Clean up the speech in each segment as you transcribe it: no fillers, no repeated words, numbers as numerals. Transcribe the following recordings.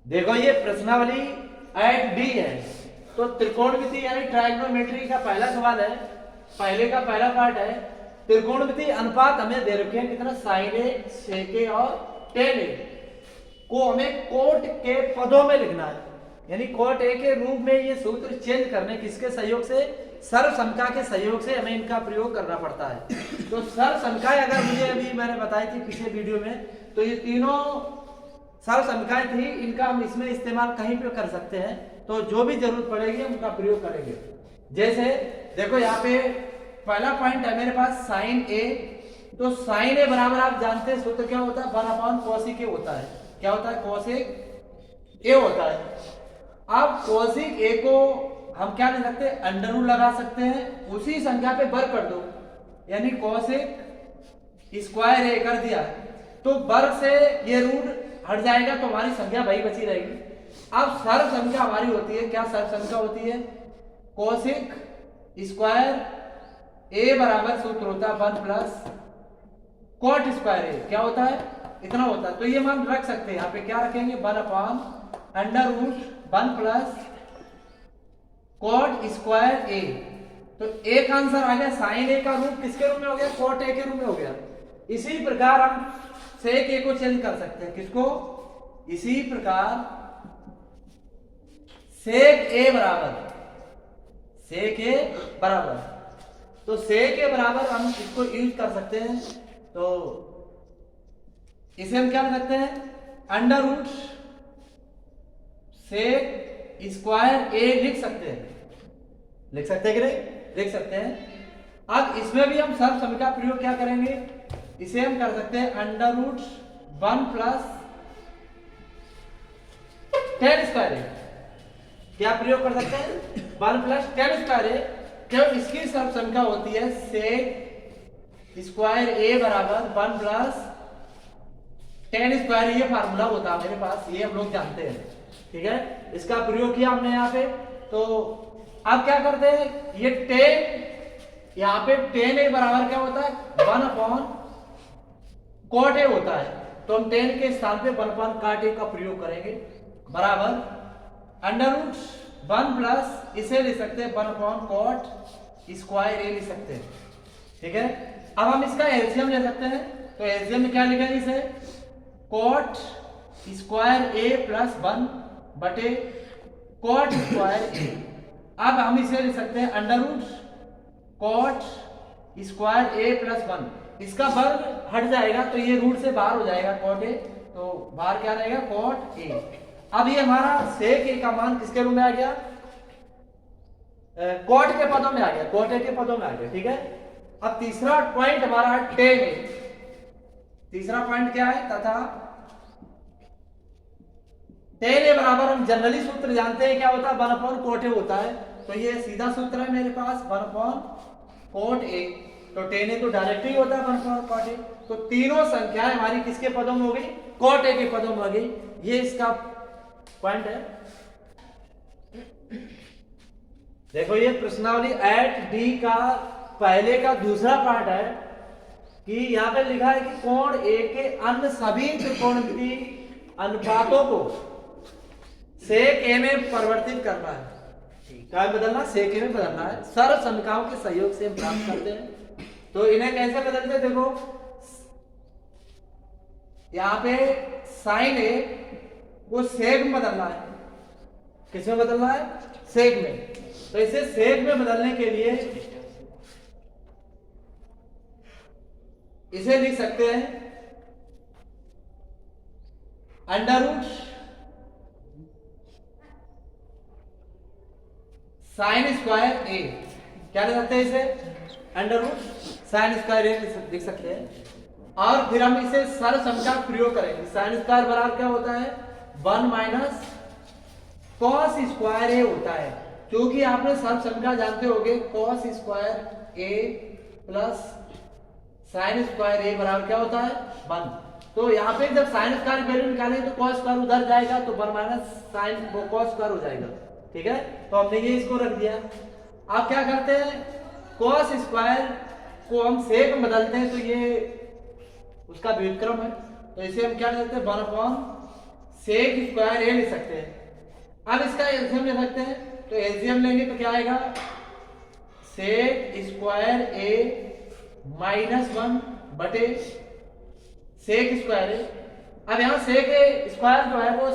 देखो ये प्रश्नावली एट डी है, तो त्रिकोणमिति यानी ट्राइगोनोमेट्री का पहला सवाल है, पहले का पहला पार्ट है। त्रिकोणमिति अनुपात हमें दे रखे हैं कितना, साइन ए, सेक ए और टेन ए को हमें कोट के पदों में लिखना है, यानी कोट ए के रूप में ये सूत्र चेंज करने किसके सहयोग से, सर्वसंख्या के सहयोग से हमें इनका प्रयोग करना पड़ता है। तो सर्वसंख्याएं अगर मुझे अभी मैंने बताई थी पिछले वीडियो में, तो ये तीनों सर्वसंख्याएं थी, इनका हम इसमें इस्तेमाल कहीं पे कर सकते हैं, तो जो भी जरूरत पड़ेगी हम उनका प्रयोग करेंगे। जैसे देखो यहाँ पे पहला पॉइंट है मेरे पास साइन ए, तो साइन ए बराबर आप जानते हैं सूत्र क्या होता है, 1 कोसिक ए होता है। क्या होता है, कोसिक ए होता है। अब कोसिक ए को हम क्या ले सकते हैं, अंडर रूट लगा सकते हैं, उसी संख्या पे वर्ग कर दो, यानी कोसिक स्क्वायर ए कर दिया, तो वर्ग से ये रूट हट जाएगा तो हमारी संख्या वही बची रहेगी। अब सर्व संख्या हमारी होती है, क्या सर्व संख्या होती है, कोसिक स्क्वायर ए बराबर सूत्र होता है 1 प्लस कोट स्क्वायर ए, क्या होता है, इतना होता है। तो ये मान रख सकते हैं, यहाँ पे क्या रखेंगे, 1/√1 प्लस कोट स्क्वायर ए। तो एक आंसर आ गया, साइन ए का रूप किसके रूप में हो गया, कोट ए के रूप में हो गया। इसी प्रकार हम सेक ए को चेंज कर सकते हैं, किसको, इसी प्रकार सेक ए बराबर, तो सेक ए बराबर हम इसको यूज कर सकते हैं। तो इसे हम क्या लिख सकते हैं, अंडर रूट सेक स्क्वायर ए लिख सकते हैं, लिख सकते हैं कि नहीं, लिख सकते हैं। अब इसमें भी हम सर्वसंख्या का प्रयोग क्या करेंगे, इसे हम कर सकते हैं √1 प्लस टेन स्क्वायर ए, क्या प्रयोग कर सकते हैं, 1 प्लस टेन स्क्वायर ए, क्यों, इसकी सर्वसंख्या होती है सेक स्क्वायर ए बराबर 1 प्लस टेन स्क्वायर, ये फार्मूला होता है मेरे पास, ये हम लोग जानते हैं, ठीक है, इसका प्रयोग किया हमने यहाँ पे। तो अब क्या करते हैं, ये टेन, यहाँ पे टेन ए बराबर क्या होता है, 1 कोट ए होता है, तो हम टेन के स्थान पे 1 काट ए का प्रयोग करेंगे, बराबर √1 प्लस इसे लिख सकते हैं 1 कोट स्क्वायर ए लिख सकते हैं, ठीक है। अब हम इसका एलसीएम ले सकते हैं, तो एलसीएम में क्या लिखेंगे, इसे कोट स्क्वायर ए प्लस 1 बटे कोट स्क्वायर ए। अब हम इसे लिख सकते हैं √कोट स्क्वायर ए प्लस 1, इसका वर्ग हट जाएगा तो ये रूट से बाहर हो जाएगा कोट ए, तो बाहर क्या रहेगा, कोट ए। अब ये हमारा सेक ए का मान किसके रूप में आ गया, कोट के पदों में आ गया, कोट ए के पदों में आ गया, ठीक है। अब तीसरा पॉइंट हमारा टेन ए, तीसरा पॉइंट क्या है, तथा टेन ए बराबर हम जनरली सूत्र जानते हैं क्या होता है, 1 कोट ए होता है, तो ये सीधा सूत्र है मेरे पास 1 कोट ए, तो टेन ए तो डायरेक्ट ही होता है 1 कोट ए, तो तीनों संख्याएं हमारी किसके पदों में हो गई, कोट ए के पदों में हो गई, ये इसका पॉइंट है। देखो ये प्रश्नावली एट डी का पहले का दूसरा पार्ट है, कि यहाँ पे लिखा है कि कोण ए के अन्य सभी त्रिकोणमिति अनुपातों को सेक ए में परिवर्तित करना है, क्या बदलना, सेक ए में बदलना है, सर्व संख्याओं के सहयोग से हम प्राप्त करते हैं। तो इन्हें कैसे बदलते हैं, देखो यहाँ पे साइन ए वो सेक में बदलना है, किसमें बदलना है, सेक में। तो इसे सेक में बदलने के लिए इसे लिख सकते हैं √ साइन स्क्वायर ए, क्या लिख सकते हैं इसे, √ साइन स्क्वायर ए लिख सकते हैं। और फिर हम इसे सर्व संख्या प्रयोग करेंगे, साइन स्क्वायर बराबर क्या होता है, 1 माइनस कॉस स्क्वायर ए होता है, क्योंकि आपने सर्व संख्या जानते होंगे, कॉस स्क्वायर ए प्लस साइन स्क्वायर ए बराबर क्या होता है, 1। तो यहाँ पे जब साइन स्क्वायर वैल्यू निकालेंगे तो कॉस स्क्वायर उधर जाएगा, तो 1 माइनस साइन वो कॉस स्क्वायर हो जाएगा, ठीक है। तो हमने ये इसको रख दिया। आप क्या करते हैं, कॉस स्क्वायर को हम सेक में बदलते हैं, तो ये उसका व्युत्क्रम है, तो इसे हम क्या करते हैं, 1 सेक स्क्वायर ए ले सकते हैं। अब इसका एलसीएम ले सकते हैं, तो एलसीएम लेंगे तो क्या आएगा, सेक स्क्वायर ए -1 बटे सेक स्क्वायर ए। अब यहाँ सेक स्क्वायर जो है वो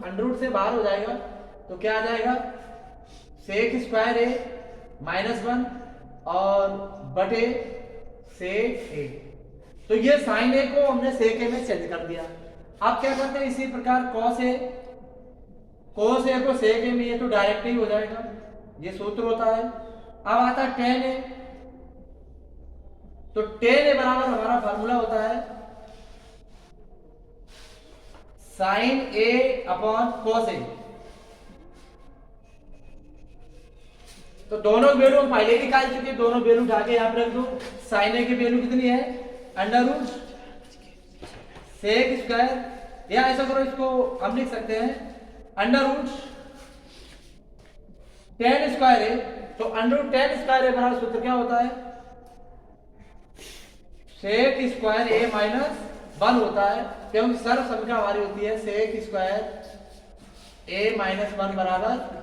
अंडर से बाहर हो जाएगा, तो क्या आ जाएगा, सेक स्क्वायर ए -1 और बटे सेक ए। तो ये साइन ए को हमने सेक ए में चेंज कर दिया। अब क्या करते हैं, इसी प्रकार कॉस ए को सेक ए में, ये तो डायरेक्ट ही हो जाएगा, ये सूत्र होता है। अब आता है टेन ए, तो टेन ए बराबर हमारा फार्मूला होता है sign A upon cos A. तो दोनों वैल्यू हम पहले निकाल चुके, दोनों वैल्यू उठा के यहां पर रख दो। साइन ए की वैल्यू कितनी है, अंडर रूट सेक स्क्वायर, या ऐसा करो इसको हम लिख सकते हैं अंडर रूट टेन स्क्वायर ए। तो अंडर रूट टेन स्क्वायर ए बराबर सूत्र क्या होता है, सेक स्क्वायर ए -1 होता है, क्योंकि सर्व संख्या हमारी होती है सेक स्क्वायर ए -1 बराबर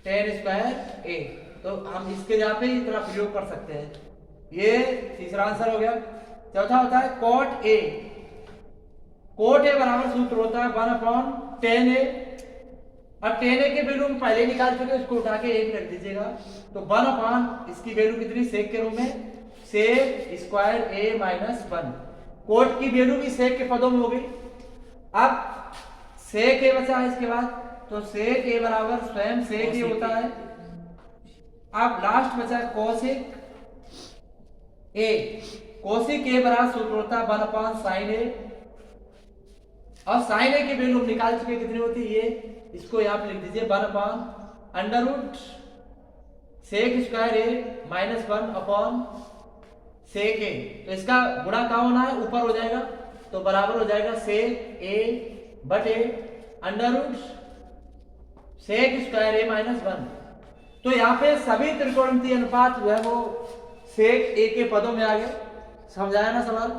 टेन स्क्वायर ए। तो हम इसके जगह पे इतना प्रयोग कर सकते हैं। ये तीसरा आंसर हो गया। चौथा होता है कोट ए। कोट ए बराबर सूत्र होता है 1/10 ए। अब 10 ए के वैल्यू हम पहले निकाल चुके, उसको उठा के 1 रख दीजिएगा, तो 1/, इसकी वैल्यू कितनी, सेक के रूप में सेक स्क्वायर ए -1। कोट की वैल्यू भी सेक के पदों में हो गई। अब सेक ए बचा है इसके बाद, तो सेक ए बराबर स्वयं सेक ए होता है। अब लास्ट बचा है कोसेक ए। कोसेक ए बराबर सूत्र होता है 1/sin ए, और साइन ए की वैल्यू हम निकाल चुके, कितनी होती है, ये इसको यहां पे लिख दीजिए 1/√, सेक स्क्वायर ए -1 अपॉन सेक ए। तो इसका गुणा क्या होना है, ऊपर हो जाएगा, तो बराबर हो जाएगा सेक ए बटे अंडर सेक स्क्वायर ए -1। तो यहाँ पे सभी त्रिकोणमितीय अनुपात जो है वो सेक ए के पदों में आ गए। समझाया ना सवाल।